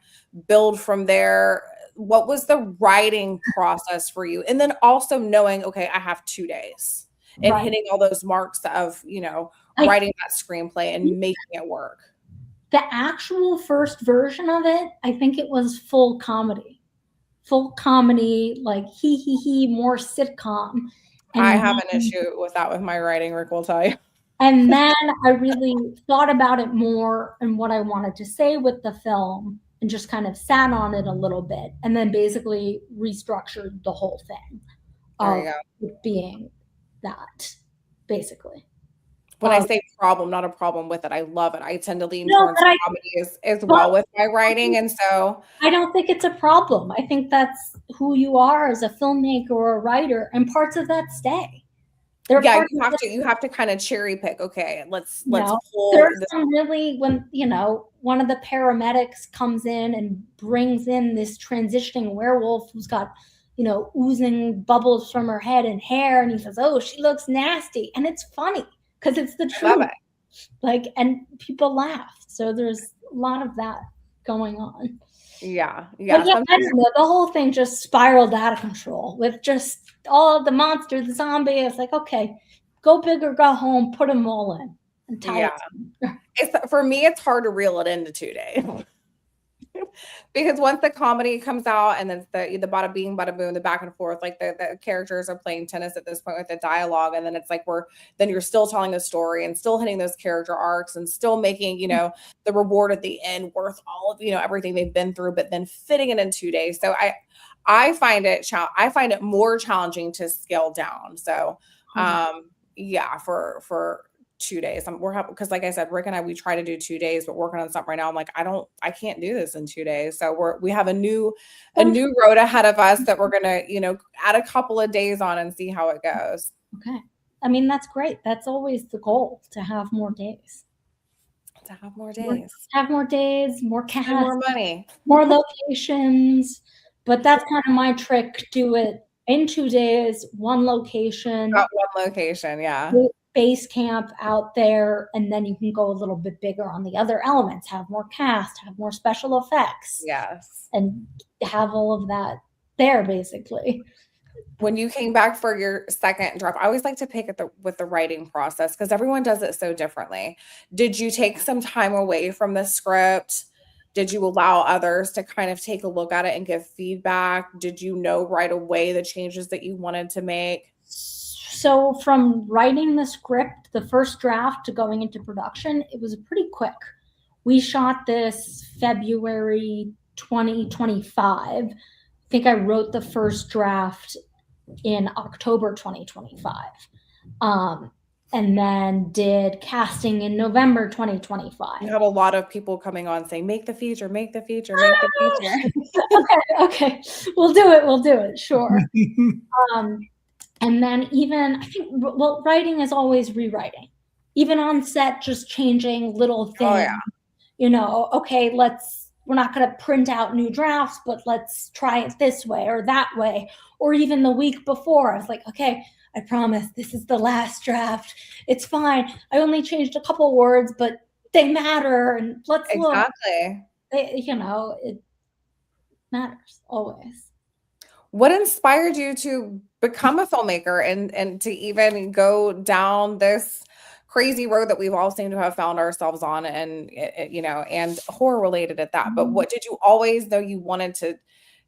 build from there? What was the writing process for you? And then also knowing, okay, I have 2 days and Right. hitting all those marks of, writing that screenplay and making it work. The actual first version of it, I think it was full comedy, like he, more sitcom. And I have an issue with that with my writing, Rick will tell you. And then I really thought about it more and what I wanted to say with the film and just kind of sat on it a little bit and then basically restructured the whole thing There you go. It being that, basically. When I say problem, not a problem with it. I love it. I tend to lean No, towards but comedy as well with my writing. And so I don't think it's a problem. I think that's who you are as a filmmaker or a writer, and parts of that stay. yeah, you have to kind of cherry pick. Okay, let's pull there's this. some really, when one of the paramedics comes in and brings in this transitioning werewolf who's got oozing bubbles from her head and hair, and he says, "Oh, she looks nasty," and it's funny because it's the truth. Love it. Like, and people laugh. So there's a lot of that going on. Yeah. But yeah, I don't know. The whole thing just spiraled out of control with just all of the monsters, the zombie. It's like, okay, go big or go home, put them all in. And tell it. For me, it's hard to reel it into 2 days. Because once the comedy comes out and then the bada bing, bada boom, the back and forth, like the characters are playing tennis at this point with the dialogue. And then it's like then you're still telling a story and still hitting those character arcs and still making, the reward at the end worth all of, everything they've been through, but then fitting it in 2 days. So I find it more challenging to scale down. So, for 2 days. We're happy because, like I said, Rick and I, we try to do 2 days, but working on something right now. I'm like, I can't do this in 2 days. So we have a new road ahead of us that we're gonna, add a couple of days on and see how it goes. Okay. I mean, that's great. That's always the goal, to have more days. Have more days, more cast, and more money, more locations. But that's kind of my trick. Do it in 2 days, one location. Not one location, yeah. Base camp out there, and then you can go a little bit bigger on the other elements, have more cast, have more special effects. Yes. And have all of that there, basically. When you came back for your second draft, I always like to pick with the writing process because everyone does it so differently. Did you take some time away from the script? Did you allow others to kind of take a look at it and give feedback? Did you know right away the changes that you wanted to make? So from writing the script, the first draft, to going into production, it was pretty quick. We shot this February 2025. I think I wrote the first draft in October 2025. And then did casting in November 2025. You had a lot of people coming on saying, make the feature, make the feature, make the feature. Okay. We'll do it. Sure. And then even, I think, writing is always rewriting. Even on set, just changing little things. Oh, yeah. Okay, we're not going to print out new drafts, but let's try it this way or that way. Or even the week before, I was like, okay, I promise this is the last draft. It's fine. I only changed a couple words, but they matter. And let's look. Exactly. It matters always. What inspired you to become a filmmaker and to even go down this crazy road that we've all seemed to have found ourselves on, and and horror related at that? But what did you always know you wanted to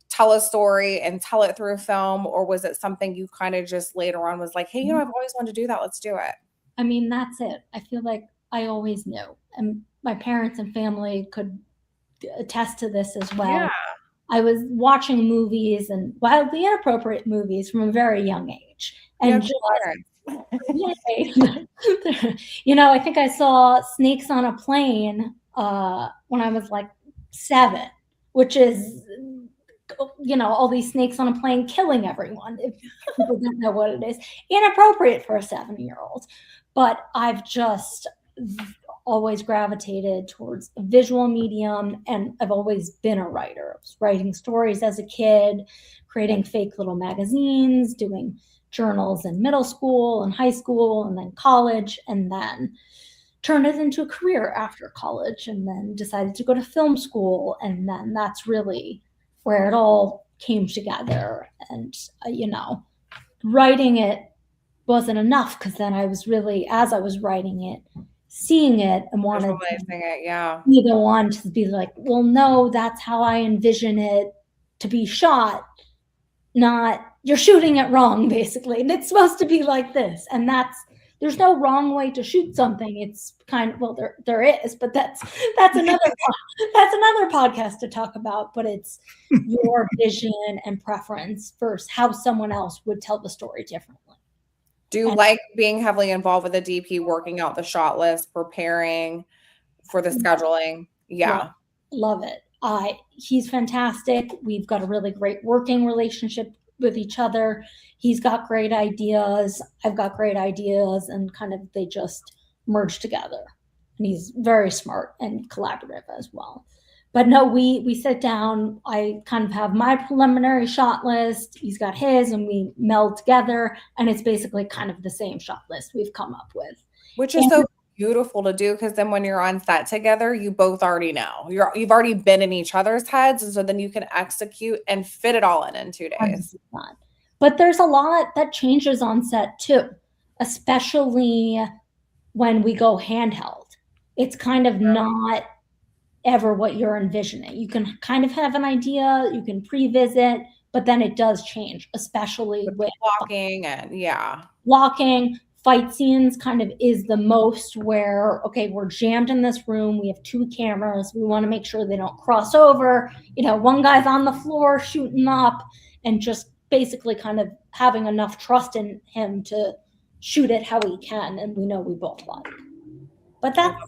tell a story and tell it through film, or was it something you kind of just later on was like, hey, I've always wanted to do that, let's do it? I mean, that's it. I feel like I always knew, and my parents and family could attest to this as well. Yeah. I was watching movies, and wildly inappropriate movies, from a very young age. And I think I saw Snakes on a Plane when I was like 7, which is, all these snakes on a plane killing everyone. If people don't know what it is, inappropriate for a 7-year-old. but I've just always gravitated towards a visual medium, and I've always been a writer. I was writing stories as a kid, creating fake little magazines, doing journals in middle school and high school and then college, and then turned it into a career after college, and then decided to go to film school. And then that's really where it all came together. And, writing it wasn't enough, because then I was really, as I was writing it, seeing it and wanted to be the one to be like, well, no, that's how I envision it to be shot, not you're shooting it wrong, basically. And it's supposed to be like this. And there's no wrong way to shoot something. It's kind of, well, there is, but that's another podcast to talk about. But it's your vision and preference versus how someone else would tell the story differently. Do you like being heavily involved with the DP, working out the shot list, preparing for the scheduling? Yeah. Love it. He's fantastic. We've got a really great working relationship with each other. He's got great ideas. I've got great ideas, and kind of they just merge together. And he's very smart and collaborative as well. But no, we sit down. I kind of have my preliminary shot list. He's got his, and we meld together. And it's basically kind of the same shot list we've come up with. Which is so beautiful to do, because then when you're on set together, you both already know. You've already been in each other's heads, and so then you can execute and fit it all in 2 days. But there's a lot that changes on set too, especially when we go handheld. It's kind of not ever what you're envisioning. You can kind of have an idea, you can pre-visit, but then it does change, especially with walking and walking. Fight scenes kind of is the most where, okay, we're jammed in this room. We have 2 cameras. We want to make sure they don't cross over. One guy's on the floor shooting up, and just basically kind of having enough trust in him to shoot it how he can. And we know we both like. But that's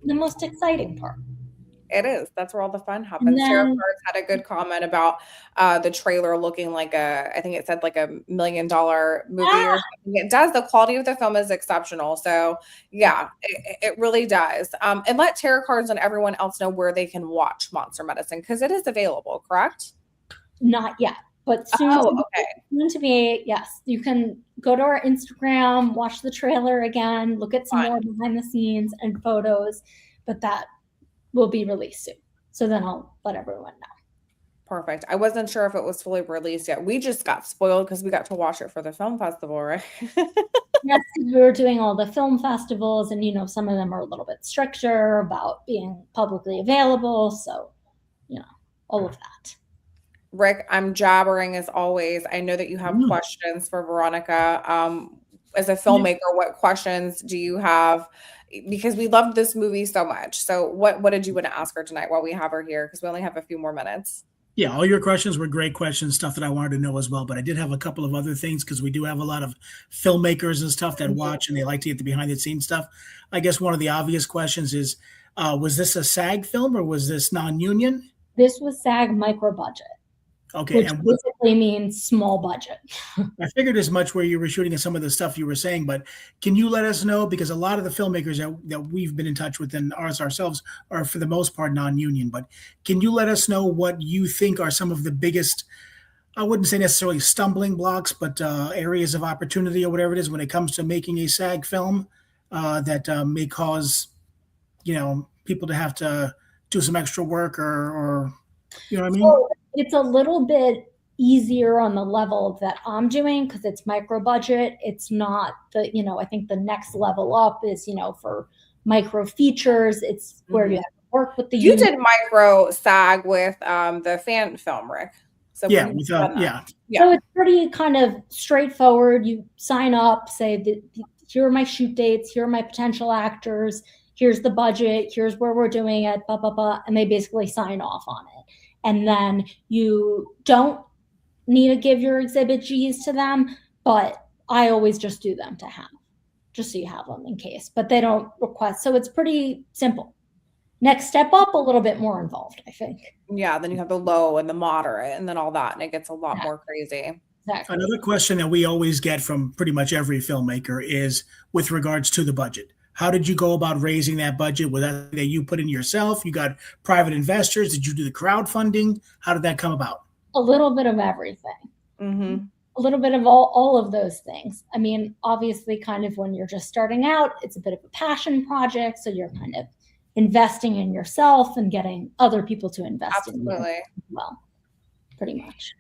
the most exciting part. It is. That's where all the fun happens. Sarah Cards had a good comment about the trailer looking like I think it said like $1 million movie or something. It does. The quality of the film is exceptional. So yeah, it really does. And let Tarot Cards and everyone else know where they can watch Monster Medicine, because it is available, correct? Not yet, but soon to be, yes. You can go to our Instagram, watch the trailer again, look at some more behind the scenes and photos, but that will be released soon. So then I'll let everyone know. Perfect. I wasn't sure if it was fully released yet. We just got spoiled because we got to watch it for the film festival, right? Yes, we were doing all the film festivals, and some of them are a little bit stricter about being publicly available. So, all of that. Rick, I'm jabbering as always. I know that you have questions for Veronica. As a filmmaker, what questions do you have? Because we loved this movie so much. So what did you want to ask her tonight while we have her here? Because we only have a few more minutes. Yeah, all your questions were great questions, stuff that I wanted to know as well. But I did have a couple of other things, because we do have a lot of filmmakers and stuff that watch, and they like to get the behind the scenes stuff. I guess one of the obvious questions is, was this a SAG film or was this non-union? This was SAG micro budget. Okay. Which basically means small budget. I figured as much where you were shooting and some of the stuff you were saying, but can you let us know, because a lot of the filmmakers that we've been in touch with and ourselves are for the most part non-union, but can you let us know what you think are some of the biggest, I wouldn't say necessarily stumbling blocks, but areas of opportunity or whatever it is when it comes to making a SAG film that may cause, people to have to do some extra work or you know what I mean? So it's a little bit easier on the level that I'm doing, because it's micro budget. It's not I think the next level up is, for micro features. It's where you have to work with the You did micro SAG with the fan film, Rick. So yeah, So it's pretty kind of straightforward. You sign up, say that here are my shoot dates, here are my potential actors, here's the budget, here's where we're doing it, blah, blah, blah, and they basically sign off on it. And then you don't need to give your exhibit Gs to them, but I always just do them to have, just so you have them in case, but they don't request. So it's pretty simple. Next step up, a little bit more involved, I think. Yeah, then you have the low and the moderate and then all that, and it gets a lot more crazy. Exactly. Another question that we always get from pretty much every filmmaker is with regards to the budget. How did you go about raising that budget? Was that you put in yourself? You got private investors? Did you do the crowdfunding? How did that come about? A little bit of everything. Mm-hmm. A little bit of all of those things. I mean, obviously, kind of when you're just starting out, it's a bit of a passion project. So you're kind of investing in yourself and getting other people to invest in you Absolutely. as well, pretty much.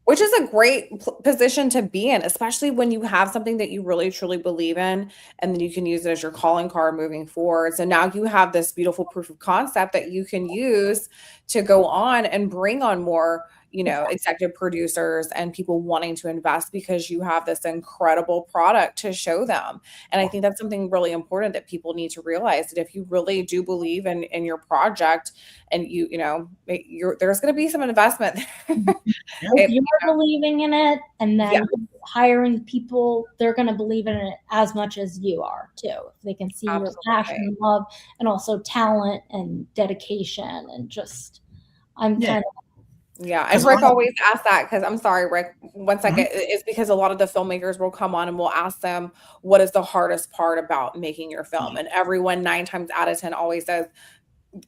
Which is a great position to be in, especially when you have something that you really truly believe in, and then you can use it as your calling card moving forward. So now you have this beautiful proof of concept that you can use to go on and bring on more, executive producers and people wanting to invest because you have this incredible product to show them. And I think that's something really important that people need to realize, that if you really do believe in your project, and there's going to be some investment. If you're believing in it, and then hiring people, they're going to believe in it as much as you are too. If they can see your passion and love, and also talent and dedication, and just, kind of. Yeah, and Rick always asks that, because I'm sorry, Rick, one second, is because a lot of the filmmakers will come on and we'll ask them, what is the hardest part about making your film? And everyone 9 times out of 10 always says,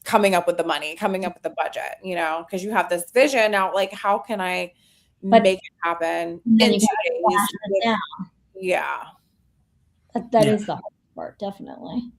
coming up with the money, coming up with the budget, because you have this vision. Now, like, how can I make it happen in 2 days? Yeah. That is the hard part, definitely.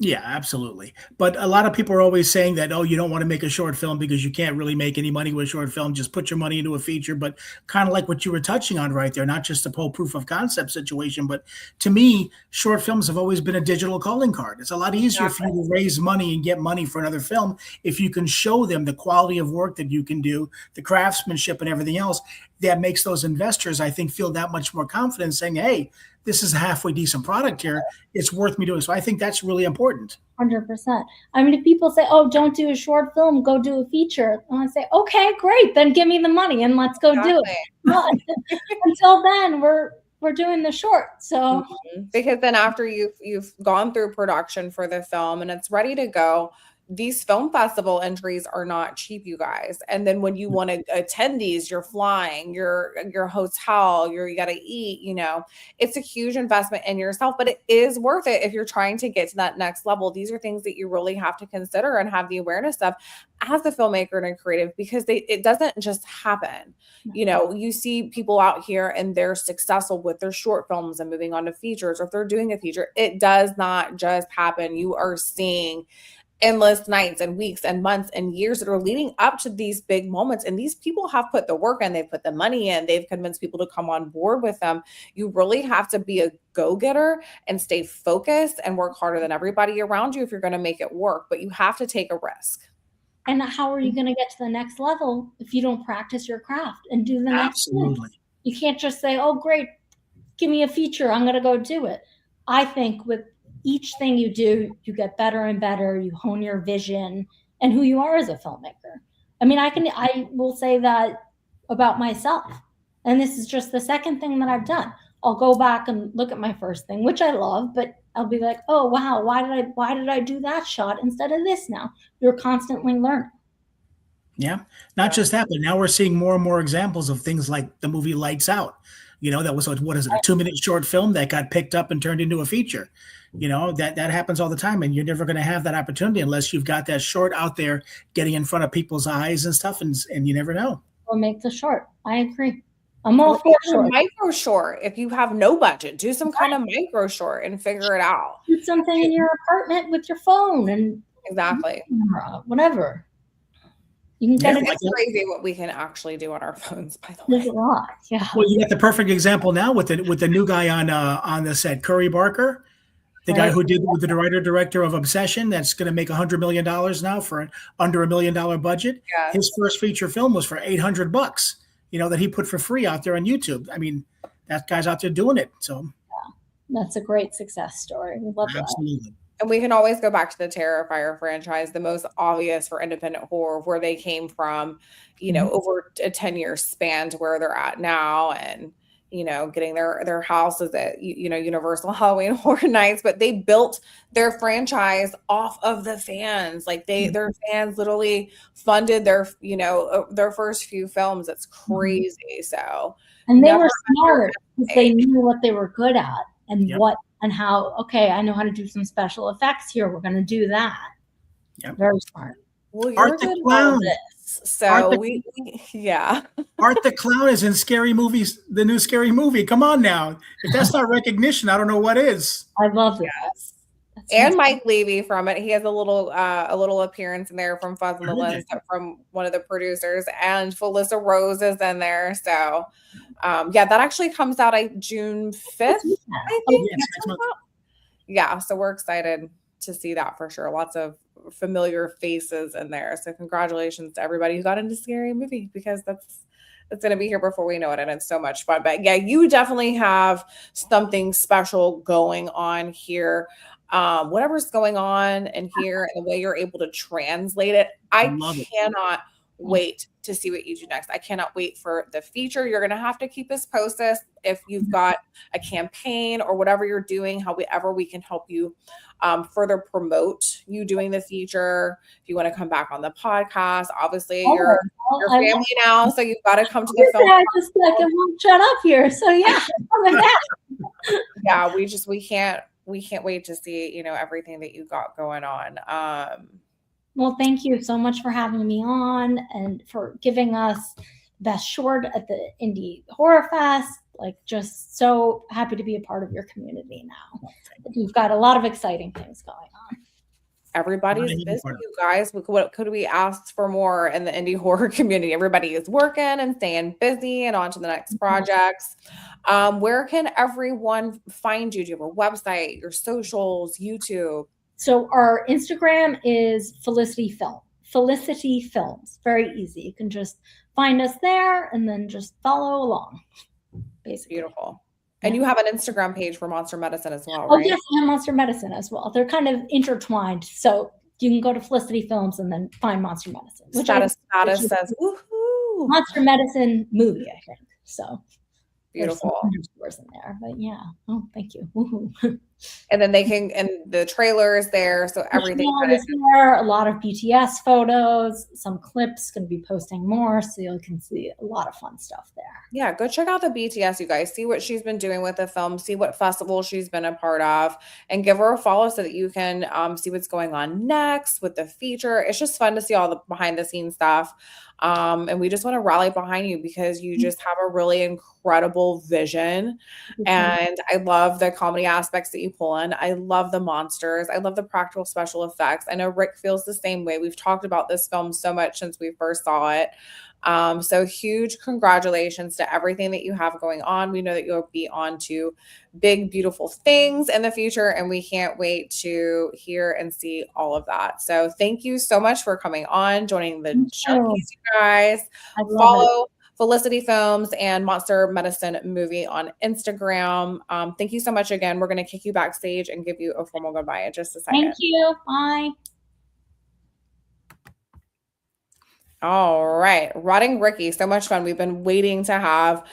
Yeah, absolutely. But a lot of people are always saying that, you don't want to make a short film because you can't really make any money with a short film. Just put your money into a feature. But kind of like what you were touching on right there, not just the whole proof of concept situation, but to me, short films have always been a digital calling card. It's a lot easier for you to raise money and get money for another film if you can show them the quality of work that you can do, the craftsmanship and everything else. That makes those investors, I think, feel that much more confident, saying, hey, this is a halfway decent product here. It's worth me doing. So I think that's really important. 100%. I mean, if people say, oh, don't do a short film, go do a feature. And I say, okay, great. Then give me the money and let's go do it. But until then, we're doing the short. So because then after you've gone through production for the film and it's ready to go, these film festival entries are not cheap, you guys. And then when you want to attend these, you're flying, your hotel, you got to eat, it's a huge investment in yourself, but it is worth it if you're trying to get to that next level. These are things that you really have to consider and have the awareness of as a filmmaker and a creative, because it doesn't just happen. You see people out here and they're successful with their short films and moving on to features, or if they're doing a feature, it does not just happen. You are seeing endless nights and weeks and months and years that are leading up to these big moments. And these people have put the work in, they've put the money in, they've convinced people to come on board with them. You really have to be a go-getter and stay focused and work harder than everybody around you if you're going to make it work, but you have to take a risk. And how are you going to get to the next level if you don't practice your craft and do the next thing? You can't just say, oh, great, give me a feature, I'm going to go do it. I think with each thing you do, you get better and better. You hone your vision and who you are as a filmmaker. I mean, I will say that about myself. And this is just the second thing that I've done. I'll go back and look at my first thing, which I love, but I'll be like, oh, wow, why did I do that shot instead of this now? You're constantly learning. Yeah. Not just that, but now we're seeing more and more examples of things like the movie Lights Out. That was, what is it, a 2-minute short film that got picked up and turned into a feature. That happens all the time, and you're never going to have that opportunity unless you've got that short out there getting in front of people's eyes and stuff, and you never know. Or make the short. I agree. I'm all for short. Micro short. If you have no budget, do some kind of micro short and figure it out. Do something in your apartment with your phone and whatever. You can it's crazy what we can actually do on our phones, by the way. There's a lot. Yeah. Well, you got the perfect example now with the new guy on the set, Curry Barker, the guy who did with the director of Obsession, that's going to make $100 million now for under $1 million budget. Yes. His first feature film was for $800, that he put for free out there on YouTube. I mean, that guy's out there doing it. So that's a great success story. We love that. Absolutely. And we can always go back to the Terrifier franchise, the most obvious for independent horror, where they came from, over a 10-year span to where they're at now, and, getting their houses at, Universal Halloween Horror Nights. But they built their franchise off of the fans. Like their fans literally funded their first few films. It's crazy. So And they Never were smart because they underestimate. knew what they were good at and Yep. what and how. Okay, I know how to do some special effects here. We're going to do that. Yep. Very smart. Well, Art you're the good at all Clown. this. Art So the- yeah. Art the Clown is in Scary Movies, the new Scary Movie. Come on now. If that's not recognition, I don't know what is. I love it. Yes. That's And fantastic. Mike Levy from it. He has a little appearance in there from Fuzz and the Heard Lens from one of the producers, and Felissa Rose is in there. So yeah, that actually comes out June 5th, I think. Yes, next month. Yeah, so we're excited to see that for sure. Lots of familiar faces in there. So congratulations to everybody who got into Scary Movie, because that's going to be here before we know it, and it's so much fun. But yeah, you definitely have something special going on here. Whatever's going on in here and the way you're able to translate it, I Love it. cannot wait to see what you do next. I cannot wait for the feature. You're going to have to keep us posted if you've got a campaign or whatever you're doing, however we can help you further promote you doing the feature. If you want to come back on the podcast, obviously you're family now, so you've got to come to the film. I just like I won't shut up here. So yeah, coming back. Yeah, we can't wait to see, everything that you got going on. Well, thank you so much for having me on and for giving us best short at the Indie Horror Fest. Like, just so happy to be a part of your community now. You've got a lot of exciting things going on. Everybody's busy, you guys. What could we ask for more in the indie horror community? Everybody is working and staying busy and on to the next projects. Where can everyone find you? Do you have a website, your socials, YouTube? So our Instagram is Felicity Films. Very easy. You can just find us there and then just follow along. Basically. Beautiful. And you have an Instagram page for Monster Medicine as well, right? Oh, yes, and Monster Medicine as well. They're kind of intertwined. So you can go to Felicity Films and then find Monster Medicine. Which status says, woohoo! Monster Medicine movie, I think. So beautiful. There's some underscores in there, but yeah. Oh, thank you. Woohoo. And then and the trailer is there, so everything is there. A lot of BTS photos, some clips. Going to be posting more, so you can see a lot of fun stuff there. Yeah, go check out the BTS, you guys. See what she's been doing with the film. See what festival she's been a part of, and give her a follow so that you can see what's going on next with the feature. It's just fun to see all the behind the scenes stuff. And we just want to rally behind you because you just have a really incredible vision. And I love the comedy aspects that you pull in. I love the monsters. I love the practical special effects. I know Rick feels the same way. We've talked about this film so much since we first saw it. So huge congratulations to everything that you have going on. We know that you'll be on to big, beautiful things in the future, and we can't wait to hear and see all of that. So thank you so much for coming on, joining the Junkies, you guys. Follow Felicity Films and Monster Medicine Movie on Instagram. Thank you so much again. We're going to kick you backstage and give you a formal goodbye in just a second. Thank you. Bye. All right. Rotting Ricky. So much fun. We've been waiting to have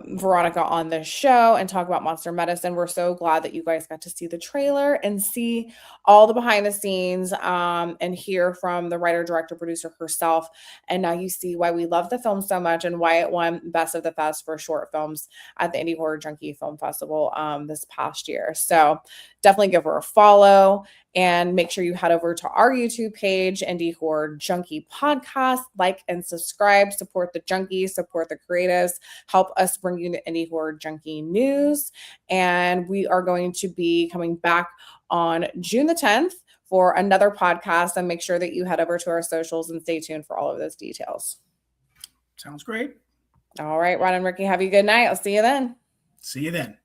Veronica on the show and talk about Monster Medicine. We're so glad that you guys got to see the trailer and see all the behind the scenes and hear from the writer, director, producer herself. And now you see why we love the film so much and why it won Best of the Fest for short films at the Indie Horror Junkie Film Festival this past year. So definitely give her a follow. And make sure you head over to our YouTube page, Indie Horror Junkie Podcast. Like and subscribe. Support the Junkies. Support the creatives. Help us bring you the Indie Horror Junkie news. And we are going to be coming back on June the 10th for another podcast. And make sure that you head over to our socials and stay tuned for all of those details. Sounds great. All right, Ron and Ricky, have a good night. I'll see you then. See you then.